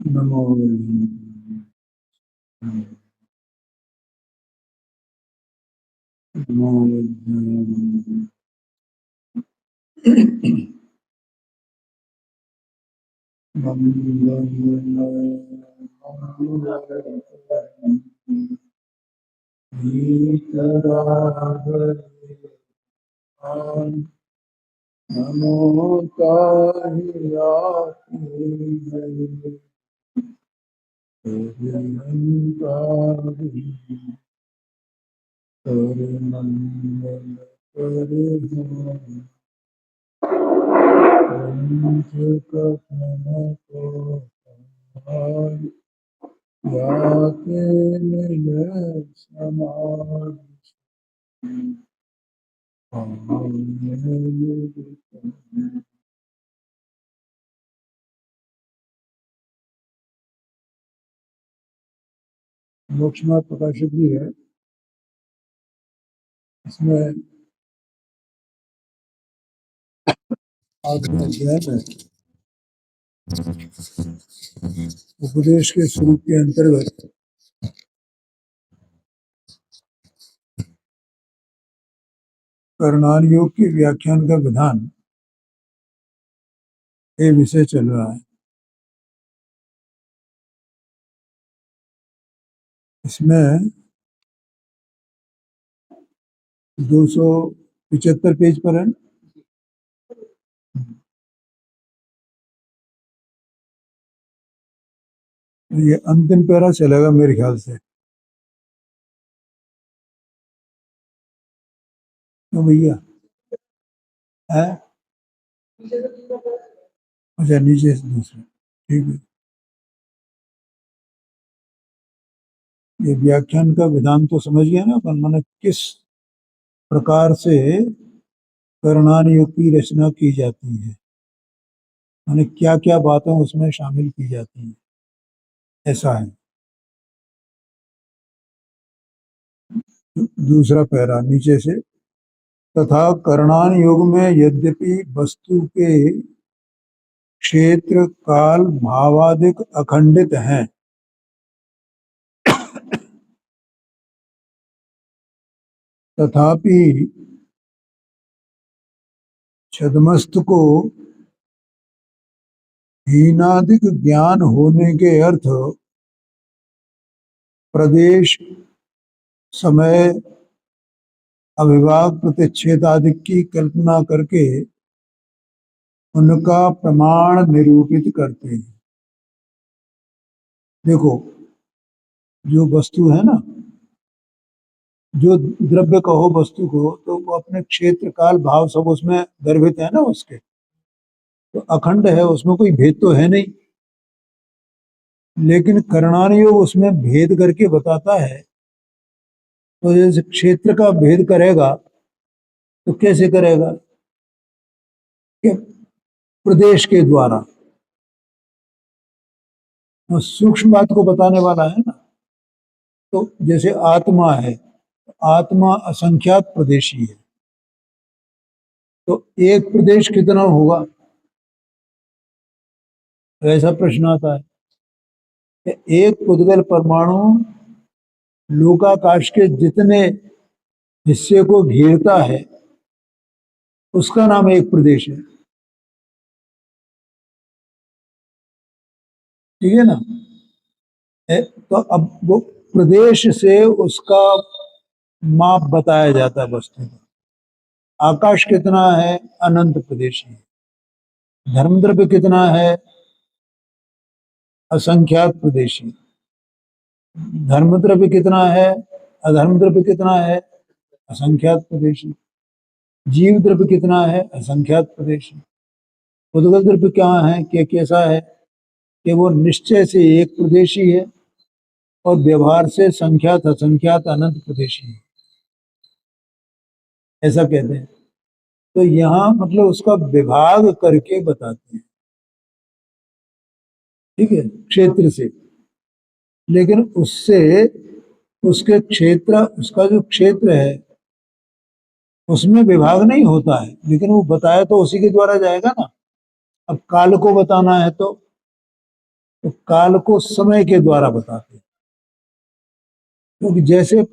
नमो नमो नमो मोक्षनाथ प्रकाशक जी है, इसमें आठवें अध्याय में उपदेश के स्वरूप के अंतर्गत कर्णान योग के व्याख्यान का विधान ये विषय चल रहा है। इसमें 275 पेज पर है। ये अंतिम पैरा चलेगा मेरे ख्याल से। तो भैया है, अच्छा नीचे से दूसरा, ठीक है। ये व्याख्यान का विधान तो समझ गया ना अपन, माने किस प्रकार से कर्णान योग की रचना की जाती है, माने क्या क्या बातें उसमें शामिल की जाती हैं, ऐसा है। दूसरा पैरा नीचे से, तथा कर्णान योग में यद्यपि वस्तु के क्षेत्र काल भावादिक अखंडित हैं, तथापि छदमस्त को हीनादिक ज्ञान होने के अर्थ प्रदेश, समय, अविभाग, प्रतिच्छेद आदि की कल्पना करके उनका प्रमाण निरूपित करते हैं। देखो, जो वस्तु है ना, जो द्रव्य कहो वस्तु को, तो वो अपने क्षेत्र काल भाव सब उसमें गर्भित है ना, उसके तो अखंड है, उसमें कोई भेद तो है नहीं। लेकिन कर्णान योग उसमें भेद करके बताता है। तो जैसे क्षेत्र का भेद करेगा तो कैसे करेगा कि प्रदेश के द्वारा, तो सूक्ष्म बात को बताने वाला है ना। तो जैसे आत्मा है, आत्मा असंख्यात प्रदेशी है, तो एक प्रदेश कितना होगा, ऐसा प्रश्न आता है कि एक पुद्गल परमाणु लोकाकाश के जितने हिस्से को घेरता है उसका नाम एक प्रदेश है, ठीक है ना। तो अब वो प्रदेश से उसका माप बताया जाता है वस्तु का। आकाश कितना है, अनंत प्रदेशी है। धर्मद्रव्य कितना है, असंख्यात प्रदेशी। धर्मद्रव्य कितना है, अधर्म द्रव्य कितना है, असंख्यात प्रदेशी। जीव द्रव्य कितना है, असंख्यात प्रदेशी। उद्गत द्रव्य क्या है, कि कैसा है कि वो निश्चय से एक प्रदेशी है और व्यवहार से संख्यात असंख्यात अनंत प्रदेशी है, ऐसा कहते हैं। तो यहाँ मतलब उसका विभाग करके बताते हैं, ठीक है, क्षेत्र से। लेकिन उससे उसके क्षेत्र, उसका जो क्षेत्र है उसमें विभाग नहीं होता है, लेकिन वो बताया तो उसी के द्वारा जाएगा ना। अब काल को बताना है तो तो काल को समय के द्वारा बताते हैं, क्योंकि जैसे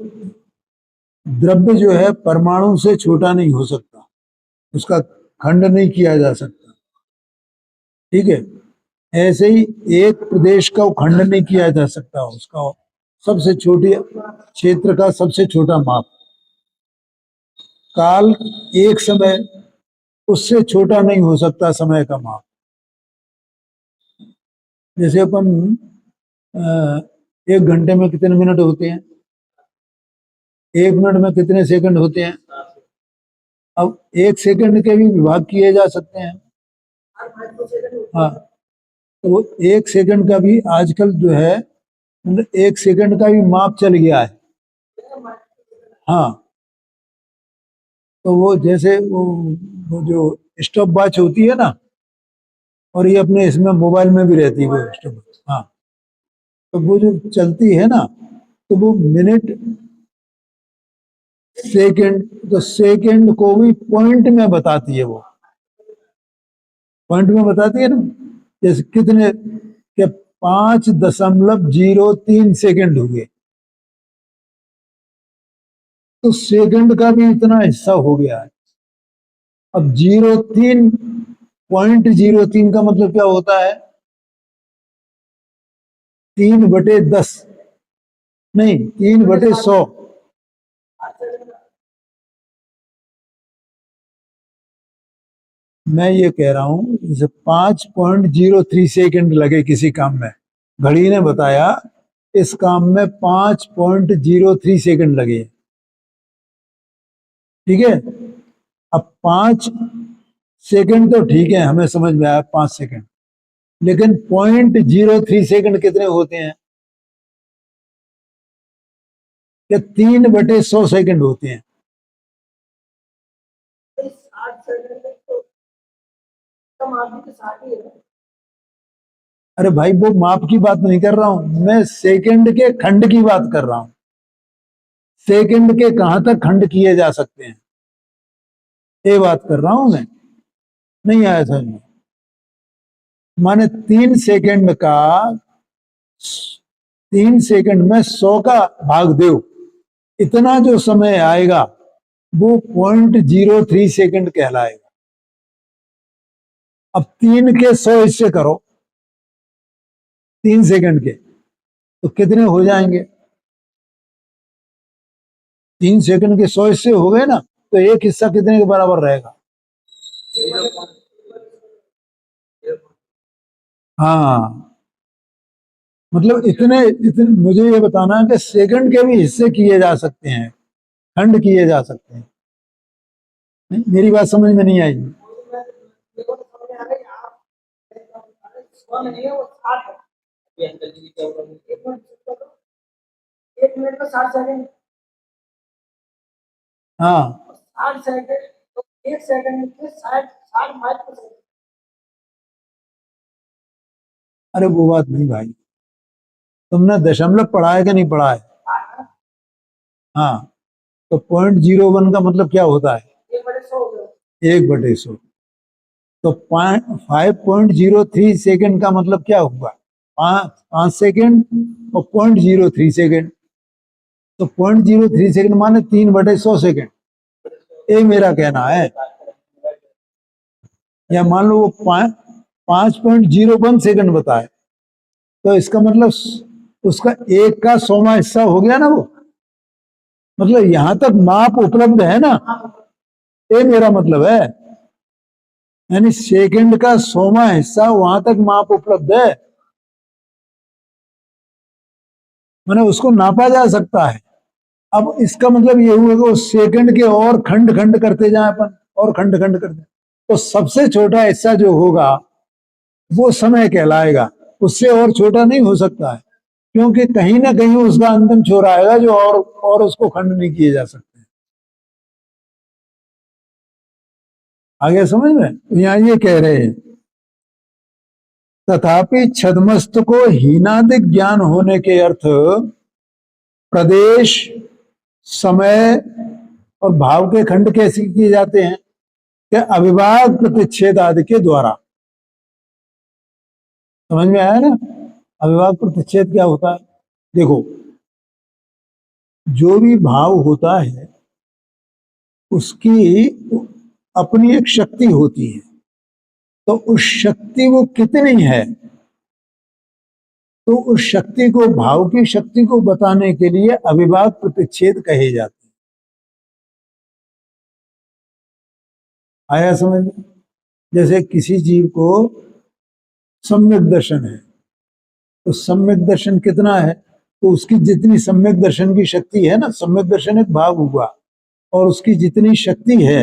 द्रव्य जो है परमाणु से छोटा नहीं हो सकता, उसका खंड नहीं किया जा सकता, ठीक है। ऐसे ही एक प्रदेश का खंड नहीं किया जा सकता, उसका सबसे छोटी क्षेत्र का सबसे छोटा माप। काल एक समय उससे छोटा नहीं हो सकता समय का माप। जैसे अपन 1 घंटे में कितने मिनट होते हैं, 1 मिनट में कितने सेकंड होते हैं। अब 1 सेकंड के भी विभाग किए जा सकते हैं। हाँ, तो वो 1 सेकंड का भी आजकल जो है, मतलब 1 सेकंड का भी माप चल गया है। हाँ, तो वो जैसे वो जो स्टॉप वॉच होती है ना, और ये अपने इसमें मोबाइल में भी रहती है वो स्टॉप वॉच। हाँ, तो वो जो चलती है ना, तो वो मिनट सेकंड, तो सेकंड को भी पॉइंट में बताती है, वो पॉइंट में बताती है ना। जैसे कितने के 5.03 सेकंड हुए, तो सेकंड का भी इतना हिस्सा हो गया है। अब 0.03 का मतलब क्या होता है, 3/10, नहीं 3/100। मैं ये कह रहा हूं, जैसे 5.03 सेकंड लगे किसी काम में, घड़ी ने बताया इस काम में 5.03 सेकंड लगे, ठीक है। अब 5 सेकंड तो ठीक है, हमें समझ में आया 5 सेकंड, लेकिन 0.03 सेकंड कितने होते हैं, या 3/100 सेकंड होते हैं। अरे भाई, वो माप की बात नहीं कर रहा हूं मैं, सेकंड के खंड की बात कर रहा हूं। सेकंड के कहां तक खंड किए जा सकते हैं, ये बात कर रहा हूं मैं। नहीं आया समझ में? माने 3 सेकंड में 100 का भाग दो, इतना जो समय आएगा वो 0.03 सेकंड कहलाएगा। अब 3 के 100 हिस्से करो 3 सेकंड के, तो कितने हो जाएंगे। 3 सेकंड के 100 हिस्से हो गए ना, तो एक हिस्सा कितने के बराबर रहेगा। हाँ, मतलब इतने इतने मुझे ये बताना है कि सेकंड के भी हिस्से किए जा सकते हैं, खंड किए जा सकते हैं। मेरी बात समझ में नहीं आई। हाँ, अरे वो बात नहीं भाई, तुमने दशमलव पढ़ा है कि नहीं पढ़ा है। हाँ, तो 0.01 का मतलब क्या होता है, 1/100। तो 5.03 का मतलब क्या हुआ, 5 सेकंड और 0.03 सेकंड। तो 0.03 सेकंड माने 3/100 सेकंड, ये मेरा कहना है। या मान लो वो 5.01 सेकंड बताए, तो इसका मतलब उसका 1/100वां हिस्सा हो गया ना वो, मतलब यहां तक माप उपलब्ध है ना, ये मेरा मतलब है। यानी सेकंड का 100वां हिस्सा वहां तक माप उपलब्ध है, मैंने उसको नापा जा सकता है। अब इसका मतलब ये हुआ कि उस सेकंड के और खंड खंड करते जाए अपन, और खंड खंड करते, तो सबसे छोटा हिस्सा जो होगा वो समय कहलाएगा, उससे और छोटा नहीं हो सकता है, क्योंकि कहीं ना कहीं उसका अंतिम छोर आएगा जो और उसको खंड नहीं किए जा सकते। आगे समझ में, यहाँ ये कह रहे हैं, तथापि छदमस्त को हीनादिक ज्ञान होने के अर्थ प्रदेश, समय और भाव के खंड कैसे किए जाते हैं, कि अविभाग प्रतिच्छेद आदि के द्वारा। समझ में आया ना। अविभाग प्रतिच्छेद क्या होता है? देखो, जो भी भाव होता है उसकी अपनी एक शक्ति होती है, तो उस शक्ति वो कितनी है, तो उस शक्ति को, भाव की शक्ति को बताने के लिए अविभाग प्रतिच्छेद कहे जाते हैं। आया समझ में? जैसे किसी जीव को सम्यक दर्शन है, तो सम्यक दर्शन कितना है, तो उसकी जितनी सम्यक दर्शन की शक्ति है ना, सम्यक दर्शन एक भाव हुआ, और उसकी जितनी शक्ति है,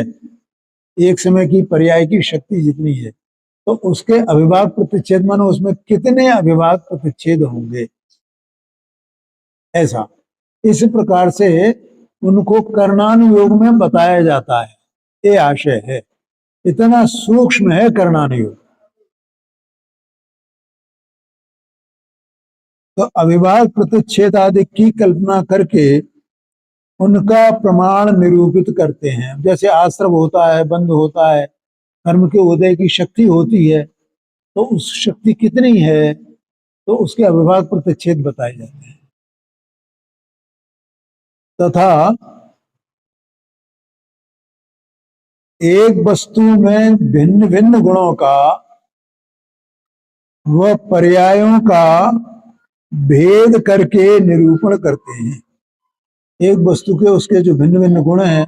एक समय की पर्याय की शक्ति जितनी है, तो उसके अविभाग प्रतिच्छेद मानो उसमें कितने अविभाग प्रतिच्छेद होंगे, ऐसा। इस प्रकार से उनको कर्णानुयोग में बताया जाता है, ये आशय है। इतना सूक्ष्म है कर्णानुयोग। तो अविभाग प्रतिच्छेद आदि की कल्पना करके उनका प्रमाण निरूपित करते हैं। जैसे आश्रव होता है, बंध होता है, कर्म के उदय की शक्ति होती है, तो उस शक्ति कितनी है, तो उसके अविभाग प्रतिच्छेद बताए जाते हैं। तथा एक वस्तु में भिन्न भिन्न गुणों का व पर्यायों का भेद करके निरूपण करते हैं। एक वस्तु के उसके जो भिन्न भिन्न गुण हैं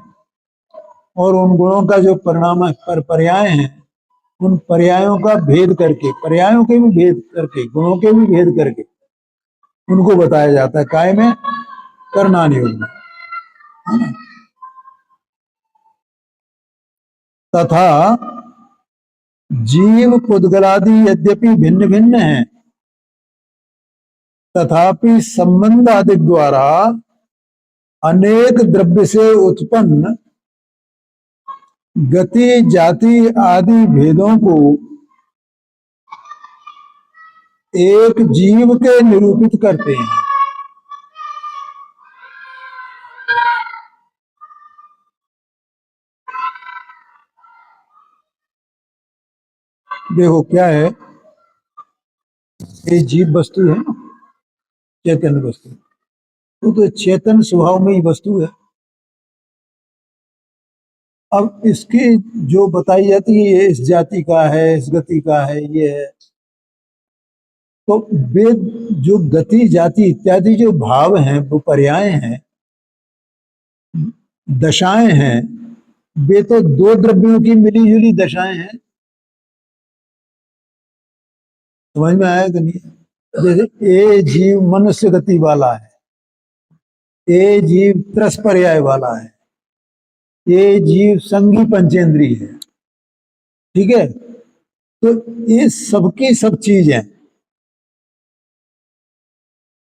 और उन गुणों का जो परिणाम पर्याय हैं, उन पर्यायों का भेद करके, पर्यायों के भी भेद करके, गुणों के भी भेद करके उनको बताया जाता है। काय में? कर्णानुयोग में। तथा जीव पुद्गलादि यद्यपि भिन्न भिन्न हैं, तथापि संबंध आदि द्वारा अनेक द्रव्य से उत्पन्न गति जाति आदि भेदों को एक जीव के निरूपित करते हैं। देखो क्या है, ये जीव वस्तु है ना, चेतन वस्तु, तो चेतन स्वभाव में ही वस्तु है। अब इसकी जो बताई जाती है, ये इस जाति का है, इस गति का है, ये है, तो वे जो गति जाति इत्यादि जो भाव हैं, वो पर्याय हैं, दशाएं हैं, वे तो दो द्रव्यों की मिली जुली दशाएं हैं। समझ में आया कि नहीं? जैसे ए जीव मनुष्य गति वाला है, ए जीव त्रस पर्याय वाला है, ये जीव संगी पंचेंद्री है, ठीक है? तो ये सबकी सब चीज है।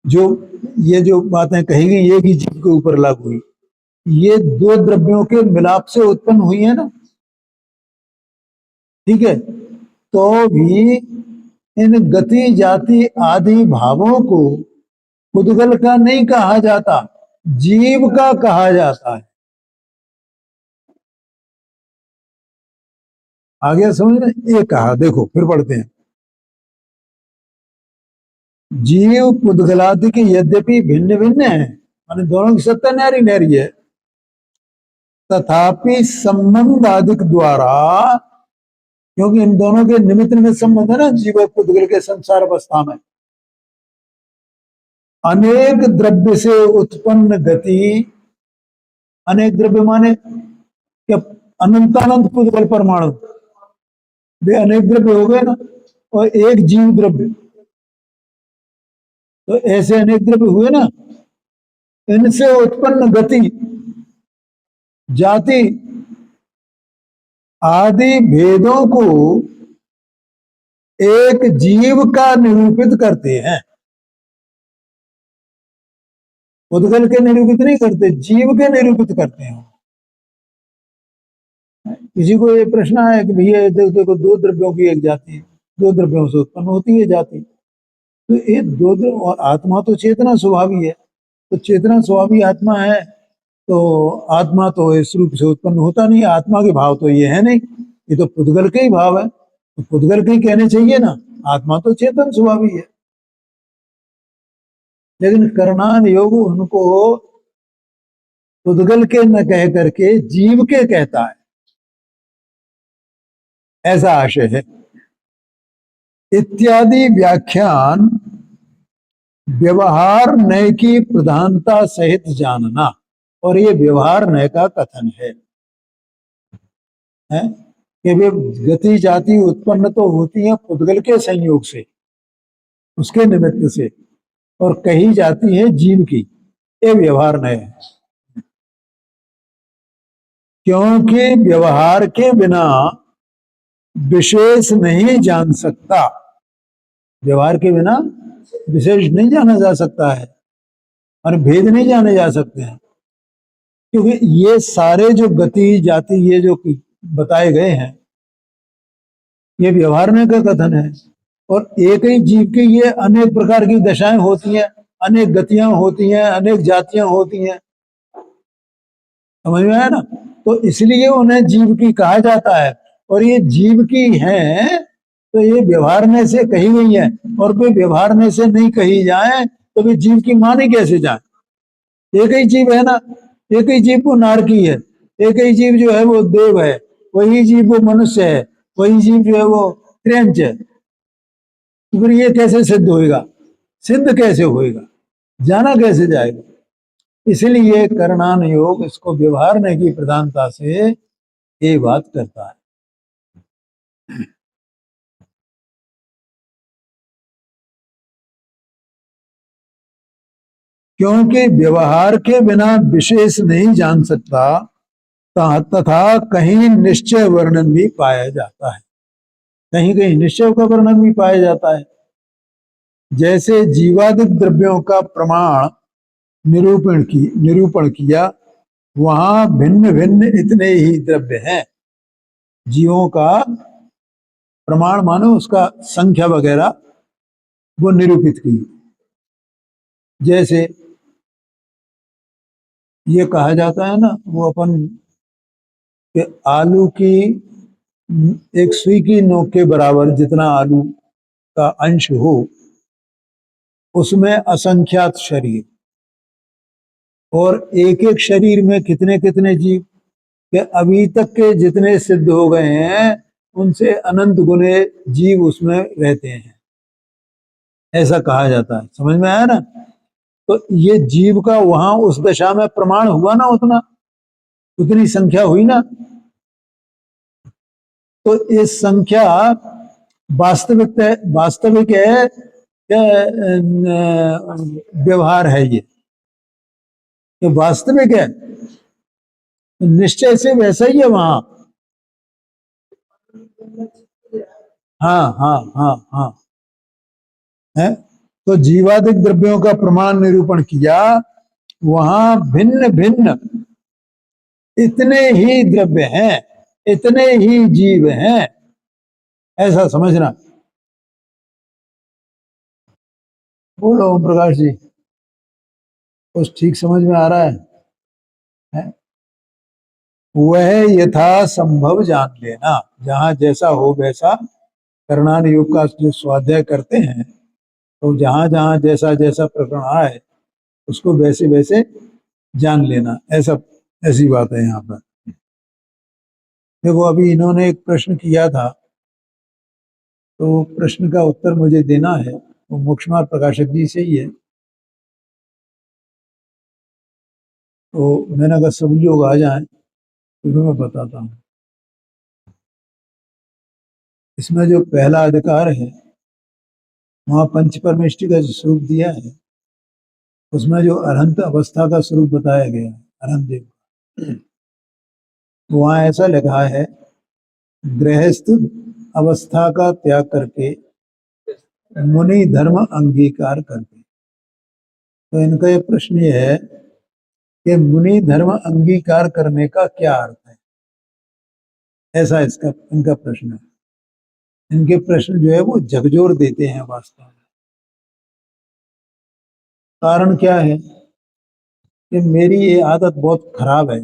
जो ये जो बातें कही गई एक ही जीव के ऊपर लागू हुई, ये दो द्रव्यों के मिलाप से उत्पन्न हुई है ना, ठीक है? तो भी इन गति जाति आदि भावों को पुद्गल का नहीं कहा जाता, जीव का कहा जाता है। आगे समझ में? ये कहा, देखो फिर पढ़ते हैं। जीव पुद्गलादि के यद्यपि भिन्न भिन्न है, माने दोनों की सत्ता न्यारी न्यारी है, तथापि संबंध आदिक द्वारा, क्योंकि इन दोनों के निमित्त निमित्त संबंध है ना जीव और पुद्गल के संसार अवस्था में, अनेक द्रव्य से उत्पन्न गति, अनेक द्रव्य माने क्या? अनंतानंत पुद्गल परमाणु, वे अनेक द्रव्य हो गए ना, और एक जीव द्रव्य, तो ऐसे अनेक द्रव्य हुए ना, इनसे उत्पन्न गति जाति आदि भेदों को एक जीव का निरूपित करते हैं। पुद्गल के निरूपित नहीं करते, जीव के निरूपित करते हैं। किसी को ये प्रश्न है कि भैया देखो दो द्रव्यों की एक जाति है, दो द्रव्यों से उत्पन्न होती है जाति, तो ये दो द्रव्य, और आत्मा तो चेतना स्वभावी है, तो चेतना स्वभावी आत्मा है, तो आत्मा तो इस रूप से उत्पन्न होता नहीं, आत्मा के भाव तो ये है नहीं, ये तो पुद्गल के ही भाव है, तो पुद्गल के ही कहने चाहिए ना, आत्मा तो चेतन स्वभावी है। लेकिन करणान योग उनको उद्गल के न कह करके जीव के कहता है, ऐसा आशय है। इत्यादि व्याख्यान व्यवहार नय की प्रधानता सहित जानना, और ये व्यवहार नय का कथन है कि वे गति जाति उत्पन्न तो होती है पुद्गल के संयोग से, उसके निमित्त से, और कही जाती है जीव की, ये व्यवहार नय है। क्योंकि व्यवहार के बिना विशेष नहीं जान सकता, व्यवहार के बिना विशेष नहीं जाना जा सकता है और भेद नहीं जाने जा सकते हैं, क्योंकि ये सारे जो गति जाति ये जो बताए गए हैं ये व्यवहार में का कथन है, और एक ही जीव की ये अनेक प्रकार की दशाएं होती हैं, अनेक गतियां होती हैं, अनेक जातियां होती हैं, समझ में आया ना। तो इसलिए उन्हें जीव की कहा जाता है, और ये जीव की हैं तो ये व्यवहारने से कही गई है, और कोई व्यवहारने से नहीं कही जाए तो वे जीव की मानी कैसे जाए। एक ही जीव है ना, एक ही जीव वो नारकी है, एक ही जीव जो है वो देव है, वही जीव वो मनुष्य है, वही जीव जो है वो त्रियंच है। तो फिर ये कैसे सिद्ध होएगा, सिद्ध कैसे होएगा, जाना कैसे जाएगा। इसलिए करणान योग इसको व्यवहारने की प्रधानता से ये बात करता है। क्योंकि व्यवहार के बिना विशेष नहीं जान सकता, तथा कहीं निश्चय वर्णन भी पाया जाता है, कहीं कहीं निश्चय का वर्णन भी पाया जाता है। जैसे जीवादिक द्रव्यों का प्रमाण निरूपण किया, वहां भिन्न भिन्न इतने ही द्रव्य हैं। जीवों का प्रमाण मानो उसका संख्या वगैरह वो निरूपित की। जैसे ये कहा जाता है ना, वो अपन कि आलू की एक सुई की नोक के बराबर जितना आलू का अंश हो उसमें असंख्यात शरीर, और एक एक शरीर में कितने कितने जीव, कि अभी तक के जितने सिद्ध हो गए हैं उनसे अनंत गुने जीव उसमें रहते हैं, ऐसा कहा जाता है। समझ में आया ना। तो ये जीव का वहां उस दशा में प्रमाण हुआ ना, उतना उतनी संख्या हुई ना। तो ये संख्या वास्तविक है क्या व्यवहार है, ये वास्तविक है, निश्चय से वैसा ही है वहां। हाँ हाँ हाँ हाँ है। तो जीवादिक द्रव्यों का प्रमाण निरूपण किया, वहां भिन्न भिन्न इतने ही द्रव्य हैं, इतने ही जीव हैं, ऐसा समझना। बोलो ओम प्रकाश जी, कुछ ठीक समझ में आ रहा है? वह यथा संभव जान लेना, जहां जैसा हो वैसा करणान योग का जो स्वाध्याय करते हैं, तो जहां जहां जैसा जैसा प्रकरण आए उसको वैसे वैसे जान लेना, ऐसा ऐसी बात है यहाँ पर। देखो अभी इन्होंने एक प्रश्न किया था, तो प्रश्न का उत्तर मुझे देना है, वो मोक्षमार्ग प्रकाशक जी से ही है। तो मैंने अगर सब लोग आ जाएं तो मैं बताता हूँ। इसमें जो पहला अधिकार है वहां पंच परमेष्टि का जो स्वरूप दिया है, उसमें जो अरहंत अवस्था का स्वरूप बताया गया है, अरहंत देव, वहां ऐसा लिखा है, गृहस्थ अवस्था का त्याग करके मुनि धर्म अंगीकार करके। तो इनका ये प्रश्न ये है कि मुनि धर्म अंगीकार करने का क्या अर्थ है, ऐसा इसका इनका प्रश्न है। इनके प्रश्न जो है वो झकझोर देते हैं वास्तव में। कारण क्या है कि मेरी ये आदत बहुत खराब है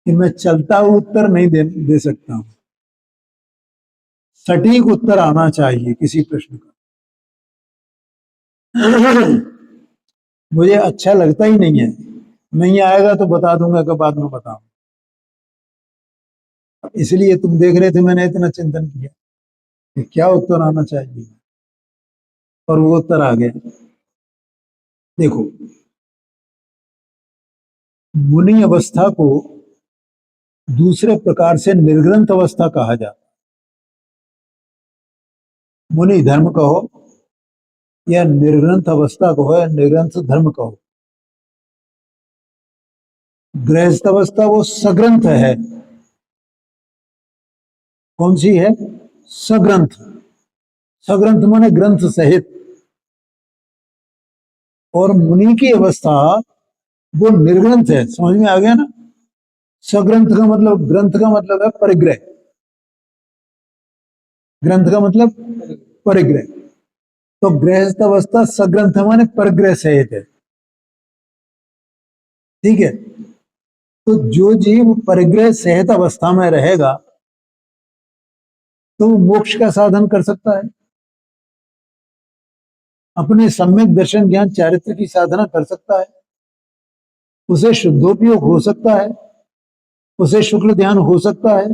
कि मैं चलता हुआ उत्तर नहीं दे सकता हूं, सटीक उत्तर आना चाहिए किसी प्रश्न का। मुझे अच्छा लगता ही नहीं है, नहीं आएगा तो बता दूंगा कि बाद में बताऊं। इसलिए तुम देख रहे थे, मैंने इतना चिंतन किया कि क्या उत्तर आना चाहिए, और वो उत्तर आ गया। देखो, मुनि अवस्था को दूसरे प्रकार से निर्ग्रंथ अवस्था कहा जाता है। मुनि धर्म कहो या निर्ग्रंथ अवस्था कहो या निर्ग्रंथ धर्म कहो, गृहस्थ अवस्था वो सग्रंथ है। कौन सी है? सग्रंथ। सग्रंथ माने ग्रंथ सहित। और मुनि की अवस्था वो निर्ग्रंथ है। समझ में आ गया ना? सग्रंथ का मतलब, ग्रंथ का मतलब है परिग्रह, ग्रंथ का मतलब परिग्रह। तो गृहस्थ अवस्था सग्रंथ माने परिग्रह सहित है। ठीक है? तो जो जीव परिग्रह सहित अवस्था में रहेगा तो वो मोक्ष का साधन कर सकता है, अपने सम्यक दर्शन ज्ञान चारित्र की साधना कर सकता है, उसे शुद्धोपयोग हो सकता है, उसे शुक्ल ध्यान हो सकता है।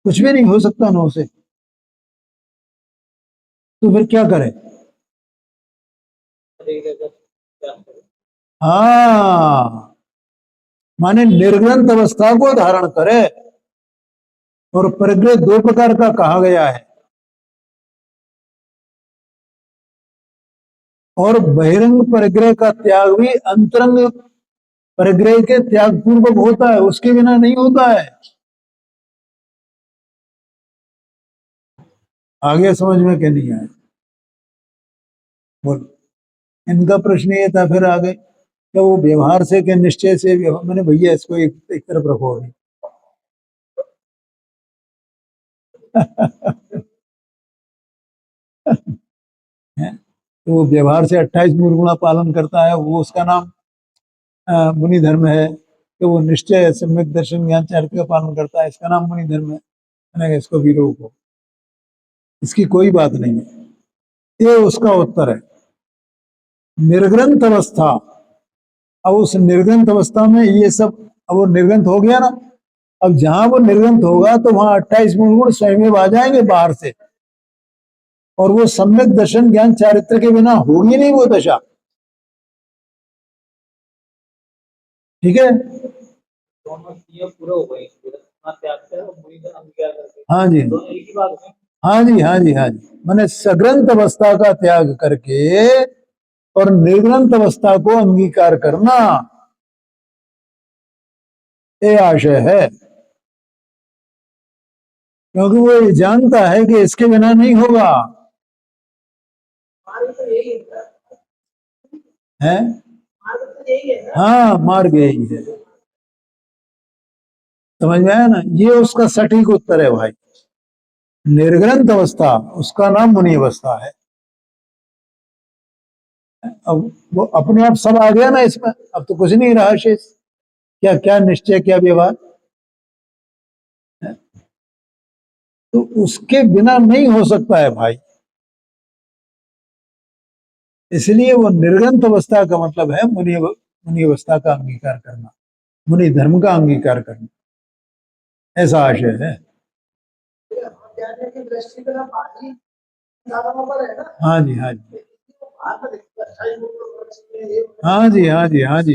कुछ भी नहीं हो सकता ना उसे, तो फिर क्या करे? हाँ, माने निर्ग्रंथ अवस्था को धारण करे। और परिग्रह दो प्रकार का कहा गया है, और बहिरंग परिग्रह का त्याग भी अंतरंग परिग्रह के त्याग पूर्वक होता है, उसके बिना नहीं होता है। आगे समझ में क्या नहीं आया? बोलो। इनका प्रश्न ये था फिर आगे, क्या वो व्यवहार से क्या निश्चय से मैंने भैया इसको एक तरफ रखो अभी। तो वो व्यवहार से 28 निर्गुणा पालन करता है, वो उसका नाम मुनि धर्म है। तो वो निश्चय सम्यक दर्शन ज्ञान चारित्र का पालन करता है, इसका नाम मुनि धर्म है। मैंने इसको भी रोको, इसकी कोई बात नहीं है। ये उसका उत्तर है। निर्ग्रंथ अवस्था, अब उस निर्ग्रंथ अवस्था में ये सब, अब वो निर्ग्रंथ हो गया ना, अब जहां वो निर्ग्रंथ होगा तो वहां 28 मूल गुण स्वयं आ जाएंगे बाहर से, और वो सम्यक दर्शन ज्ञान चारित्र के बिना होगी नहीं वो दशा। ठीक है? दोनों पूरे हो गए, हाँ जी, हाँ जी, हाँ जी, हाँ जी। मैंने सग्रंथ अवस्था का त्याग करके और निर्ग्रंथ अवस्था को अंगीकार करना, ये आशय है। क्योंकि वो ये जानता है कि इसके बिना नहीं होगा है। हाँ, मार्ग यही है। समझ में आया ना? ये उसका सटीक उत्तर है भाई। निर्ग्रंथ अवस्था, उसका नाम मुनि अवस्था है। अब वो अपने आप सब आ गया ना इसमें, अब तो कुछ नहीं रहा शेष। क्या क्या निश्चय, क्या व्यवहार, तो उसके बिना नहीं हो सकता है भाई। इसलिए वो निर्ग्रंथ अवस्था का मतलब है मुनि अवस्था का अंगीकार करना, मुनि धर्म का अंगीकार करना, ऐसा आशय है। हाँ जी, हाँ जी, हाँ जी, हाँ जी, हाँ जी, हाँ जी,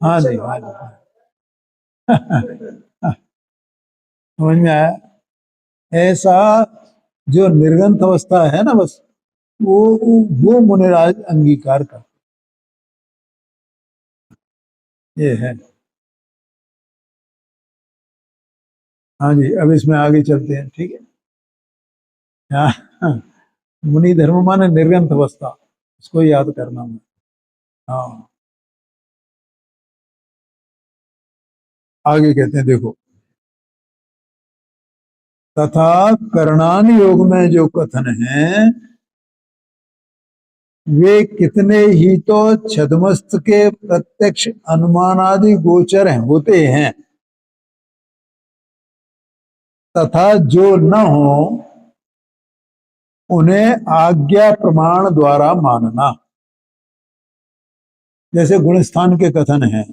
हाँ जी, हाँ जी। समझ में आया? ऐसा जो निर्गंथ अवस्था है ना, बस वो मुनिराज अंगीकार कर, ये है। हाँ जी, अब इसमें आगे चलते हैं। ठीक है? हाँ, मुनि धर्म माने निर्गंथ अवस्था, इसको याद करना मैं। हाँ, आगे कहते हैं देखो, तथा करणान योग में जो कथन है वे कितने ही तो छदमस्त के प्रत्यक्ष अनुमानादि गोचर होते हैं, तथा जो न हो उन्हें आज्ञा प्रमाण द्वारा मानना। जैसे गुणस्थान के कथन हैं,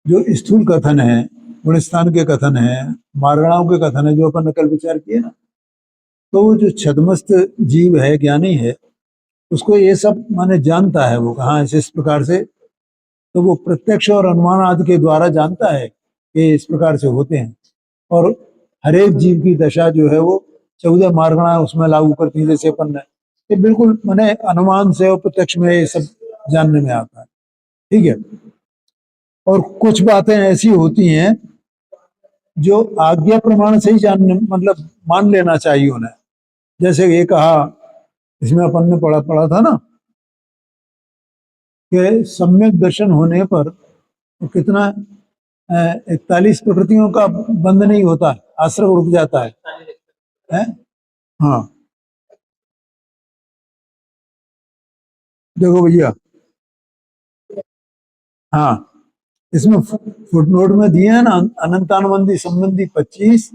जो स्थूल कथन है, गुणस्थान के कथन है, मारणाओं के कथन है, जो अपन ने कल विचार किए ना, तो वो जो छदमस्त जीव है, ज्ञानी है, उसको ये सब माने जानता है, वो कहाँ इस प्रकार से, तो वो प्रत्यक्ष और अनुमान आदि के द्वारा जानता है कि इस प्रकार से होते हैं। और हर एक जीव की दशा जो है वो 14 मार्गणा उसमें लागू करती है, जैसे अपन ने, ये बिल्कुल मैंने अनुमान से और प्रत्यक्ष में ये सब जानने में आता है। ठीक है। और कुछ बातें ऐसी होती हैं जो आज्ञा प्रमाण से ही जानने, मतलब मान लेना चाहिए उन्हें। जैसे ये कहा, इसमें अपन ने पढ़ा था ना कि सम्यक दर्शन होने पर तो कितना 41 प्रकृतियों का बंध नहीं होता, आश्रम रुक जाता है? हाँ, देखो भैया, हाँ, इसमें फुटनोट में दिए हैं ना, अनंतानुबंधी संबंधी 25,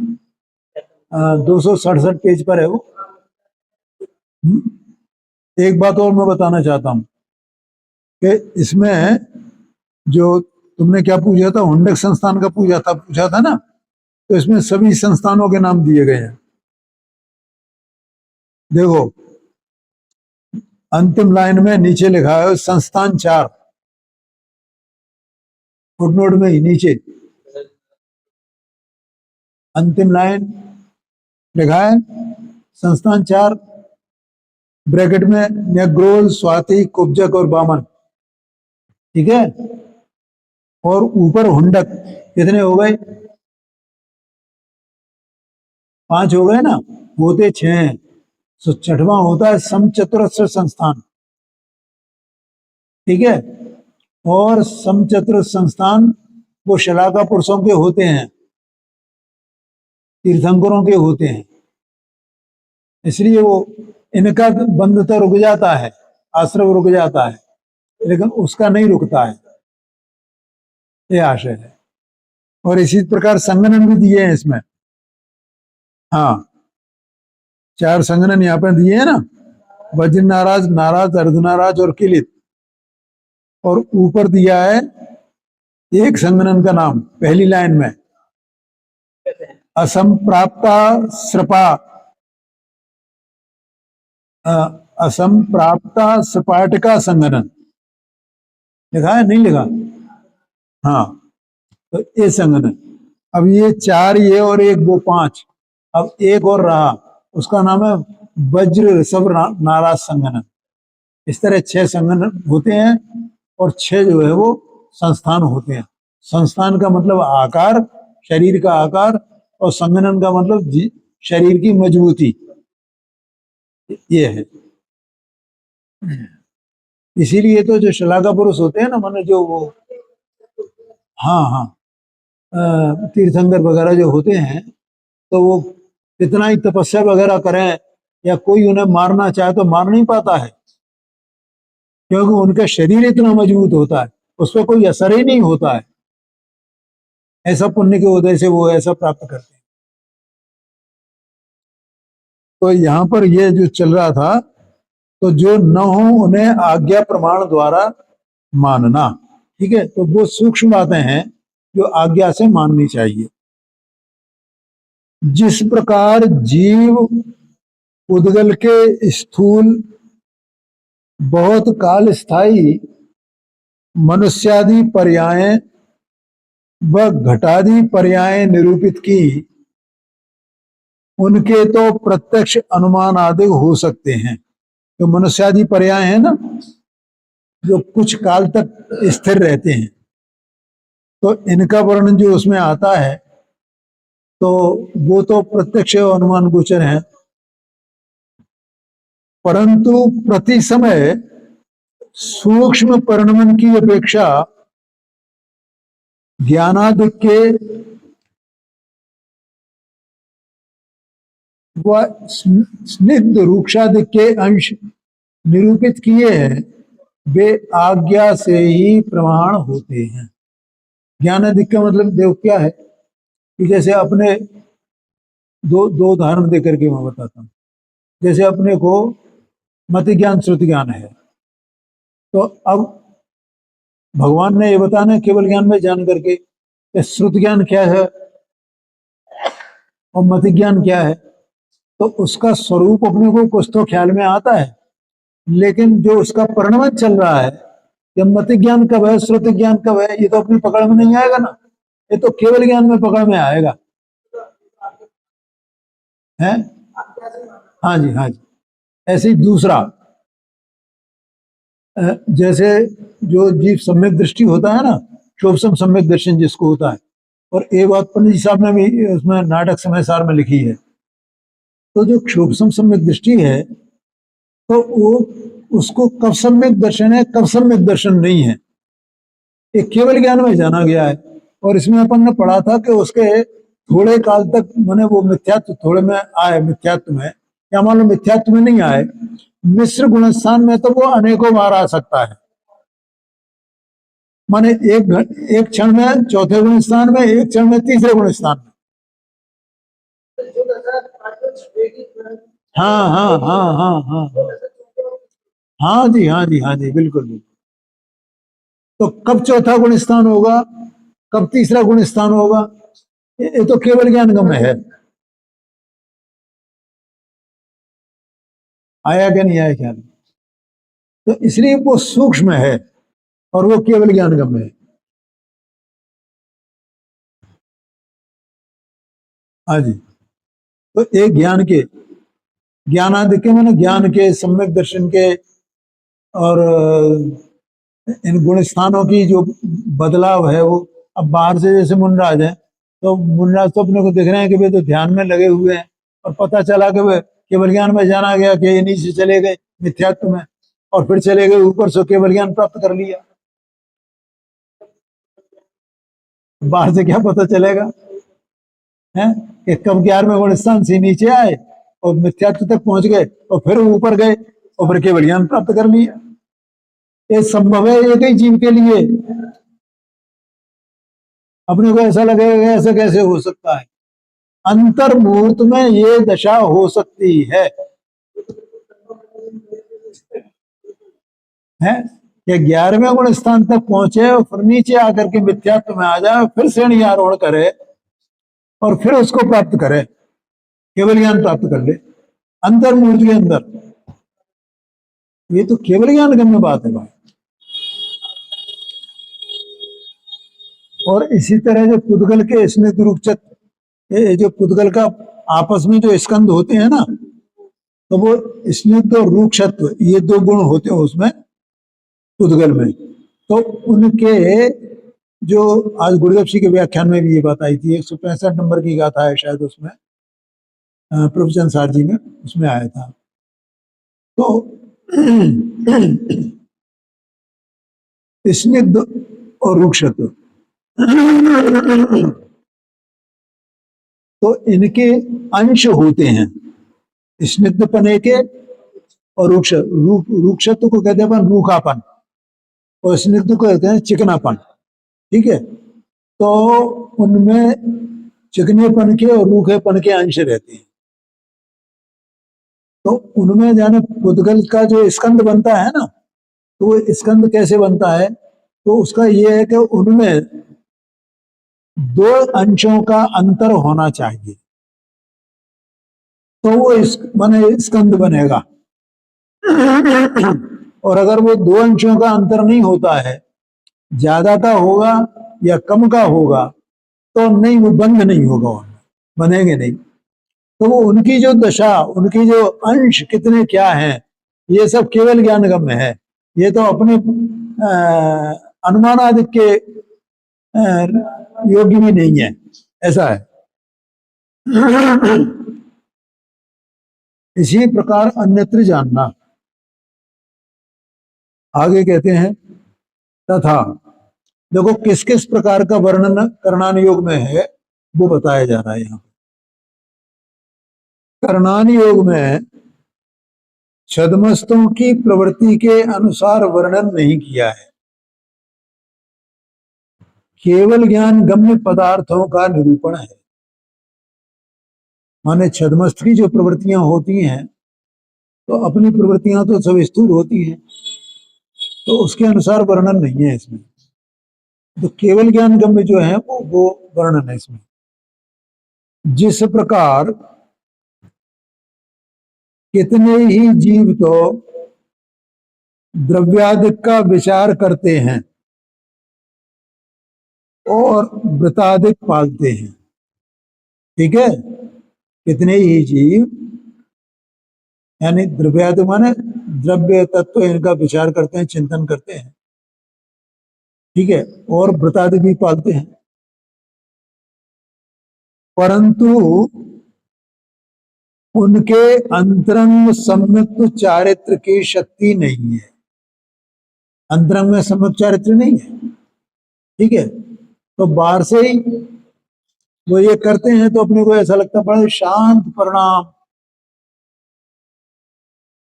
267 पेज पर है वो। एक बात और मैं बताना चाहता हूँ कि इसमें जो तुमने क्या पूछा था, हुंडक संस्थान का पूछा था ना, तो इसमें सभी संस्थानों के नाम दिए गए हैं। देखो अंतिम लाइन में नीचे लिखा है संस्थान 4, फुटनोट में ही नीचे अंतिम लाइन लिखा है संस्थान 4, ब्रैकेट में नेग्रोल, स्वाति, कुब्जक और बामन। ठीक है। और ऊपर हुंडक कितने हो गए? 5 हो गए ना, होते 6। तो छठवां होता है समचतुरस्र संस्थान। ठीक है। और समचतुरस्र संस्थान वो शलाका पुरुषों के होते हैं, तीर्थंकरों के होते हैं, इसलिए वो इनका बंधता रुक जाता है, आश्रम रुक जाता है, लेकिन उसका नहीं रुकता है, ये आशय है। और इसी प्रकार संगनन भी दिए हैं इसमें। हाँ, 4 संगनन यहाँ पे दिए हैं ना, वज्र नाराज, नाराज, अर्धनाराज और किलित। और ऊपर दिया है एक संगनन का नाम पहली लाइन में, असंप्राप्ता सृपा, असंप्राप्ता सपाटका संगनन लिखा है, नहीं लिखा? हाँ, तो ये संगनन। अब ये 4 ये और एक वो 5, अब एक और रहा, उसका नाम है वज्र ऋषभ नाराज संगनन। इस तरह 6 संगनन होते हैं और 6 जो है वो संस्थान होते हैं। संस्थान का मतलब आकार, शरीर का आकार, और संगनन का मतलब शरीर की मजबूती, ये है। इसीलिए तो जो शलाका पुरुष होते हैं ना, माने जो वो, हाँ हाँ, तीर्थंकर वगैरह जो होते हैं, तो वो कितना ही तपस्या वगैरह करें या कोई उन्हें मारना चाहे तो मार नहीं पाता है, क्योंकि उनका शरीर इतना मजबूत होता है, उस पर कोई असर ही नहीं होता है। ऐसा पुण्य के उदय से वो ऐसा प्राप्त करते हैं। तो यहाँ पर ये जो चल रहा था, तो जो न हो उन्हें आज्ञा प्रमाण द्वारा मानना। ठीक है। तो वो सूक्ष्म बातें हैं जो आज्ञा से माननी चाहिए। जिस प्रकार जीव उद्गल के स्थूल बहुत काल स्थायी मनुष्यादि पर्याय व घटादि पर्याय निरूपित की, उनके तो प्रत्यक्ष अनुमान आदि हो सकते हैं। तो मनुष्यादि पर्याय है ना, जो कुछ काल तक स्थिर रहते हैं, तो इनका वर्णन जो उसमें आता है, तो वो तो प्रत्यक्ष अनुमान गोचर है। परंतु प्रति समय सूक्ष्म परिणमन की अपेक्षा ज्ञानादि के व स्निग्ध रूक्षादि के अंश निरूपित किए हैं, वे आज्ञा से ही प्रमाण होते हैं। ज्ञानादि का मतलब देव क्या है कि जैसे अपने दो उदाहरण दे करके मैं बताता हूँ। जैसे अपने को मति ज्ञान श्रुति ज्ञान है, तो अब भगवान ने ये बताना है केवल ज्ञान में जान करके कि श्रुति ज्ञान क्या है और मति ज्ञान क्या है, तो उसका स्वरूप अपने को कुछ तो ख्याल में आता है, लेकिन जो उसका परिणमन चल रहा है कि मति ज्ञान कब है श्रुति ज्ञान कब है, ये तो अपनी पकड़ में नहीं आएगा ना, ये तो केवल ज्ञान में पकड़ में आएगा है। हाँ जी, हाँ जी। ऐसे ही दूसरा, जैसे जो जीव सम्यक दृष्टि होता है ना, शोभसम सम्यक दर्शन जिसको होता है, और एक बात पंडित जी साहब ने भी उसमें नाटक समय सार में लिखी है, तो जो क्षोभसम सम्यक दृष्टि है, तो वो उसको कब सम्यक दर्शन है कब सम्यक दर्शन नहीं है, ये केवल ज्ञान में जाना गया है। और इसमें अपन ने पढ़ा था कि उसके थोड़े काल तक मैंने वो मिथ्यात्व थोड़े में आए, मिथ्यात्व में या मान लो मिथ्यात्व में नहीं आए, मिश्र गुणस्थान में तो वो अनेकों बार आ सकता है। माने एक क्षण में चौथे गुण स्थान में, एक क्षण में तीसरे गुण स्थान में। हाँ हाँ हाँ हाँ हाँ हाँ जी, हाँ जी, हाँ जी, बिल्कुल बिल्कुल। तो कब चौथा गुण स्थान होगा, कब तीसरा गुण स्थान होगा, ये तो केवल ज्ञान गम्य है। आया क्या नहीं आया ख्याल? तो इसलिए वो सूक्ष्म है और वो केवल ज्ञान गम्य है। हाँ जी। तो एक ज्ञान के, ज्ञानादि के मैंने ज्ञान के, सम्यक दर्शन के, और इन गुण स्थानों की जो बदलाव है वो, अब बाहर से जैसे मुनराज है, तो मुनराज तो अपने को देख रहे हैं कि वे तो ध्यान में लगे हुए हैं, और पता चला कि वे केवल ज्ञान में जाना गया कि ये नीचे चले गए मिथ्यात्व में, और फिर चले गए ऊपर से केवल ज्ञान प्राप्त कर लिया। बाहर से क्या पता चलेगा है कि कब 11वें गुण स्थान से नीचे आए और मिथ्यात्व तक पहुंच गए और फिर ऊपर गए और फिर केवल ज्ञान प्राप्त कर लिया। ये संभव है एक ही जीव के लिए। अपने को ऐसा लगेगा ऐसा कैसे हो सकता है, अंतर मुहूर्त में ये दशा हो सकती है कि 11वें गुण स्थान तक पहुंचे और फिर नीचे आकर के मिथ्यात्व में आ जाए, फिर श्रेणी आरोहण करे और फिर उसको प्राप्त करे, केवल ज्ञान प्राप्त कर ले अंतर मुहूर्त के अंदर। ये तो केवल ज्ञान गम्य बात है भाई। और इसी तरह जो पुद्गल के स्निग्ध रूपचत, ये जो पुद्गल का आपस में जो स्कंद होते हैं ना, तो वो स्निग्ध और रूक्षत्व ये दो गुण होते हैं उसमें पुद्गल में। तो उनके जो आज गुरुदेव जी के व्याख्यान में भी ये बात आई थी, 165 नंबर की गाथा है शायद उसमें, प्रभुचंद सार जी में उसमें आया था। तो स्निग्ध और रूक्षत्व तो इनके अंश होते हैं, स्निग्धपने के और रूक्षत्व को कहते हैं रूखापन, और स्निग्ध को कहते हैं चिकनापन। ठीक है, तो उनमें चिकनेपन के और रूखेपन के अंश रहते हैं। तो उनमें जाने पुद्गल का जो स्कंद बनता है ना, तो वो स्कंद कैसे बनता है, तो उसका ये है कि उनमें दो अंशों का अंतर होना चाहिए, तो वो माने स्कंद बनेगा। और अगर वो दो अंशों का अंतर नहीं होता है, ज्यादा का होगा या कम का होगा, तो नहीं, वो बंध नहीं होगा, बनेंगे नहीं। तो वो उनकी जो दशा, उनकी जो अंश कितने क्या हैं, ये सब केवल ज्ञान गम्य है। ये तो अपने अनुमान आदि के योग्य भी नहीं है, ऐसा है। इसी प्रकार अन्यत्र जानना, आगे कहते हैं तथा, देखो किस किस प्रकार का वर्णन करणान योग में है वो बताया जा रहा है यहाँ। करणान योग में छद्मस्तों की प्रवृत्ति के अनुसार वर्णन नहीं किया है, केवल ज्ञान गम्य पदार्थों का निरूपण है। माने छद्मस्थ की जो प्रवृत्तियां होती हैं तो अपनी प्रवृत्तियां तो सब स्थूल होती हैं, तो उसके अनुसार वर्णन नहीं है इसमें। तो केवल ज्ञान गम्य जो है वो वर्णन है इसमें। जिस प्रकार कितने ही जीव तो द्रव्यादिक का विचार करते हैं और वृतादिक पालते हैं। ठीक है, कितने ही जीव यानी द्रव्यादिक माने द्रव्य तत्व, इनका विचार करते हैं, चिंतन करते हैं। ठीक है, और वृतादिक भी पालते हैं, परंतु उनके अंतरंग सम्यक चारित्र की शक्ति नहीं है। अंतरंग में सम्यक चारित्र नहीं है। ठीक है, तो बाहर से ही वो ये करते हैं तो अपने को ऐसा लगता है बड़े शांत परिणाम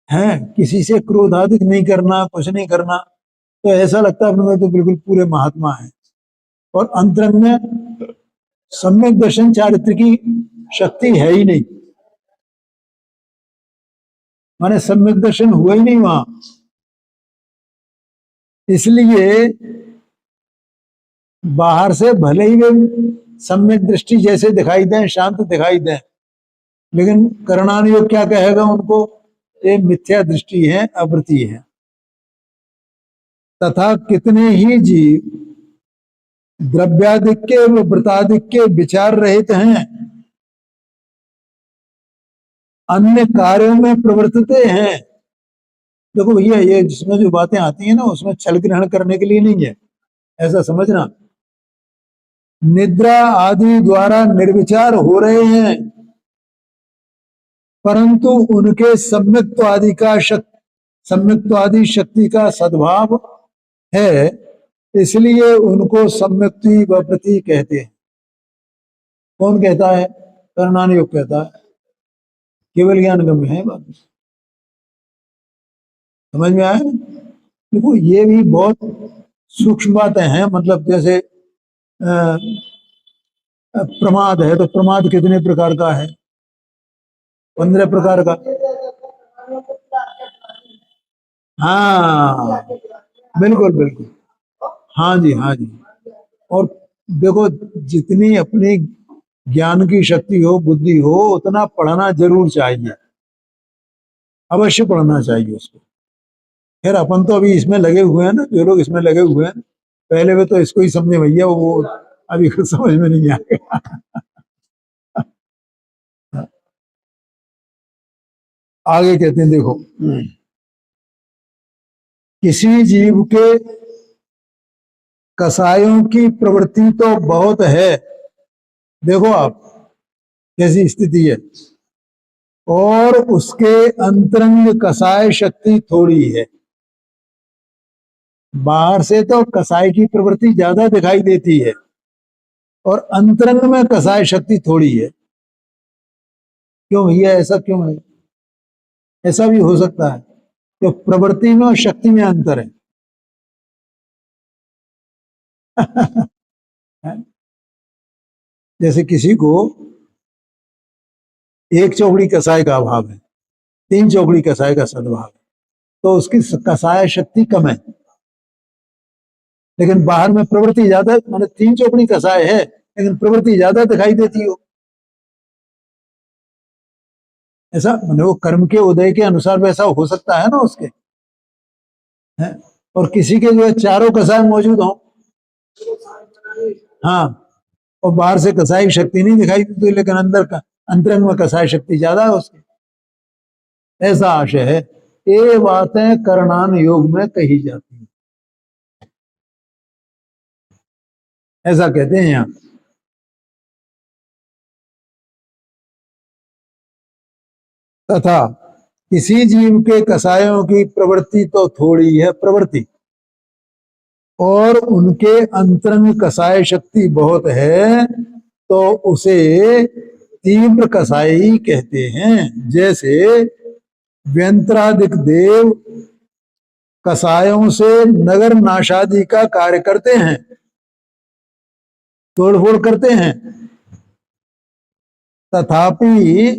है, किसी से क्रोध आदि नहीं करना, कुछ नहीं करना, तो ऐसा लगता है अपने को तो बिल्कुल पूरे महात्मा है। और अंतरंग में सम्यक दर्शन चारित्र की शक्ति है ही नहीं, माने सम्यक दर्शन हुआ ही नहीं वहां। इसलिए बाहर से भले ही वे सम्यक दृष्टि जैसे दिखाई दें, शांत दिखाई दें, लेकिन करणानुयोग क्या कहेगा उनको, ये मिथ्या दृष्टि है, अवृत्ति है। तथा कितने ही जीव द्रव्यादिक के व वृतादिक के विचार रहित हैं, अन्य कार्यों में प्रवर्तित हैं। देखो भैया, ये जिसमें जो बातें आती हैं ना, उसमें छल ग्रहण करने के लिए नहीं है, ऐसा समझना। निद्रा आदि द्वारा निर्विचार हो रहे हैं, परंतु उनके सम्यक्त्व आदि का सम्यक्त्व आदि शक्ति का सद्भाव है, इसलिए उनको सम्यक्ति व प्रति कहते हैं। कौन कहता है? करणानुयोग कहता है। केवल ज्ञान गम्य है बात, समझ में आया? देखो ये भी बहुत सूक्ष्म बातें हैं। मतलब जैसे प्रमाद है, तो प्रमाद कितने प्रकार का है? 15 प्रकार का। हाँ बिल्कुल बिल्कुल, हाँ जी हाँ जी। और देखो, जितनी अपनी ज्ञान की शक्ति हो, बुद्धि हो, उतना पढ़ना जरूर चाहिए, अवश्य पढ़ना चाहिए उसको। खैर अपन तो अभी इसमें लगे हुए हैं ना, जो लोग इसमें लगे हुए हैं, पहले वे तो इसको ही समझे भैया, वो अभी कुछ समझ में नहीं आएगा। आगे कहते हैं, देखो, किसी जीव के कसायों की प्रवृत्ति तो बहुत है, देखो आप कैसी स्थिति है, और उसके अंतरंग कसाय शक्ति थोड़ी है। बाहर से तो कसाय की प्रवृत्ति ज्यादा दिखाई देती है और अंतरंग में कसाय शक्ति थोड़ी है। क्यों भैया, ऐसा क्यों है? ऐसा भी हो सकता है कि प्रवृत्ति में और शक्ति में अंतर है। जैसे किसी को एक चौकड़ी कसाय का अभाव है, 3 चौकड़ी कसाय का सद्भाव है, तो उसकी कसाय शक्ति कम है। लेकिन बाहर में प्रवृत्ति ज्यादा, माने 3 चौकड़ी कसाय है लेकिन प्रवृत्ति ज्यादा दिखाई देती हो। ऐसा माने वो कर्म के उदय के अनुसार वैसा हो सकता है ना उसके, है? और किसी के जो है चारों कसाय मौजूद हो, हाँ, और बाहर से कसाई शक्ति नहीं दिखाई देती, लेकिन अंदर का अंतरंग में कसाई शक्ति ज्यादा है उसकी, ऐसा आशय है। ये बातें करणान योग में कही जाती है, ऐसा कहते हैं यहाँ। तथा किसी जीव के कसायों की प्रवृत्ति तो थोड़ी है, प्रवृत्ति, और उनके अंतरंग कसाय शक्ति बहुत है, तो उसे तीव्र कसाई कहते हैं। जैसे व्यंत्रादिक देव कसायों से नगर नाशादि का कार्य करते हैं, तोड़फोड़ करते हैं, तथापि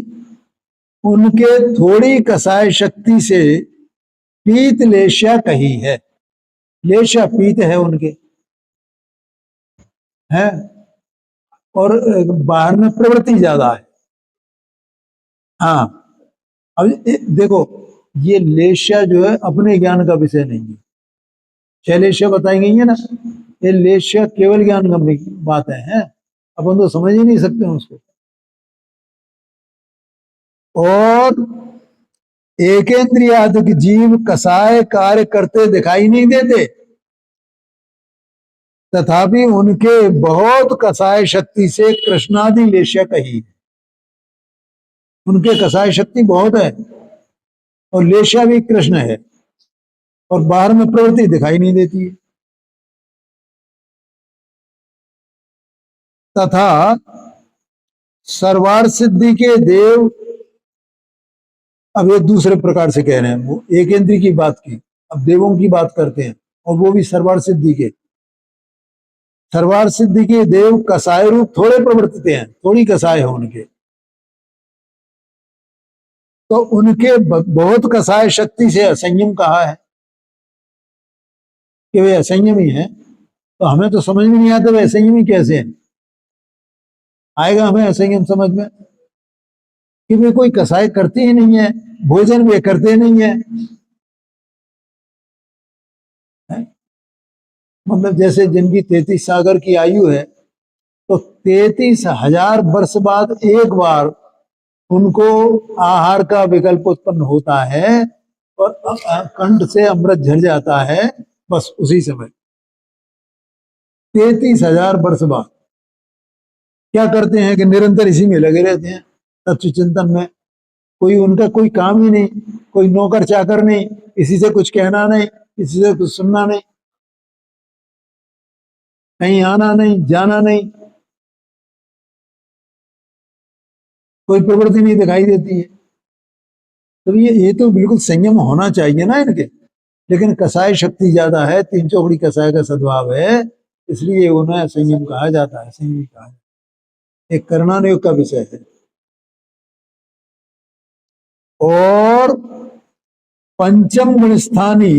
उनके थोड़ी कसाय शक्ति से पीत लेश्या कही है। लेश्या पीत है उनके, है, और बाहर में प्रवृत्ति ज्यादा है। हाँ, अब देखो, ये लेश्या जो है अपने ज्ञान का विषय नहीं है। 6 लेश्या बताई गई है ना, ये लेश्या केवल ज्ञान का बात है, अपन तो समझ ही नहीं सकते उसको। और एकेंद्रियादिक जीव कसाय कार्य करते दिखाई नहीं देते, तथापि उनके बहुत कसाय शक्ति से कृष्णादि लेश्या कही। उनके कसाय शक्ति बहुत है और लेश्या भी कृष्ण है, और बाहर में प्रवृत्ति दिखाई नहीं देती है। तथा सर्वार्थ सिद्धि के देव, अब ये दूसरे प्रकार से कह रहे हैं, वो एक इंद्रिय की बात की, अब देवों की बात करते हैं, और वो भी सर्वार्थ सिद्धि के। सर्वार्थ सिद्धि के देव कसाय रूप थोड़े प्रवर्तित हैं, थोड़ी कसाय है उनके, तो उनके बहुत कसाय शक्ति से असंयम कहा है कि वे असंयमी हैं। तो हमें तो समझ में नहीं आता वे असंयमी कैसे हैं। आएगा हमें असंयम समझ में कि वे कोई कसाय करते ही नहीं है, भोजन वे करते नहीं है। मतलब जैसे जिनकी 33 सागर की आयु है, तो 33,000 वर्ष बाद एक बार उनको आहार का विकल्प उत्पन्न होता है और कंठ से अमृत झड़ जाता है, बस उसी समय 33,000 वर्ष बाद क्या करते हैं कि निरंतर इसी में लगे रहते हैं, तत्व चिंतन में। कोई उनका कोई काम ही नहीं, कोई नौकर चाकर नहीं, किसी से कुछ कहना नहीं, किसी से कुछ सुनना नहीं, कहीं आना नहीं, जाना नहीं, कोई प्रवृत्ति नहीं दिखाई देती है। तो ये तो बिल्कुल संयम होना चाहिए ना इनके, लेकिन कसाय शक्ति ज्यादा है, 3 चौकड़ी कसाय का सद्भाव है, इसलिए उन्हें संयम कहा जाता है, संयम कहा जाता है। एक कर्णानुयोग का विषय है। और पंचम गुण स्थानी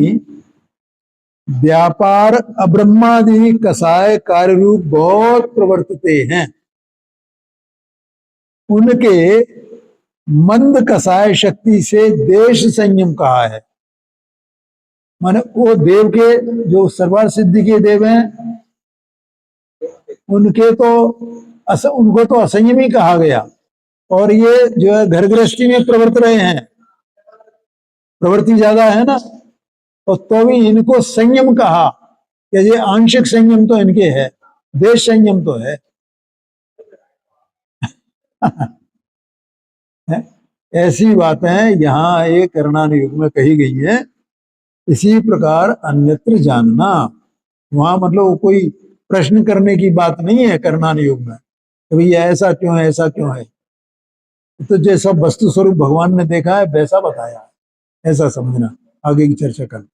व्यापार अब्रह्मादि कसाय कार्य रूप बहुत प्रवर्तित हैं, उनके मंद कसाय शक्ति से देश संयम कहा है। माने वो देव के जो सर्वार्थ सिद्धि के देव हैं, उनके तो उनको तो असंयमी कहा गया, और ये जो है घर गृहस्थी में प्रवर्त रहे हैं, प्रवृत्ति ज्यादा है ना, तो भी इनको संयम कहा कि ये आंशिक संयम तो इनके है, देश संयम तो है। ऐसी बातें यहाँ एक कर्णानुयोग में कही गई है। इसी प्रकार अन्यत्र जानना, वहां मतलब कोई प्रश्न करने की बात नहीं है कर्णानुयोग में, तो भैया ऐसा क्यों है, ऐसा क्यों है। तो जैसा वस्तु स्वरूप भगवान ने देखा है वैसा बताया है, ऐसा समझना। आगे की चर्चा कर।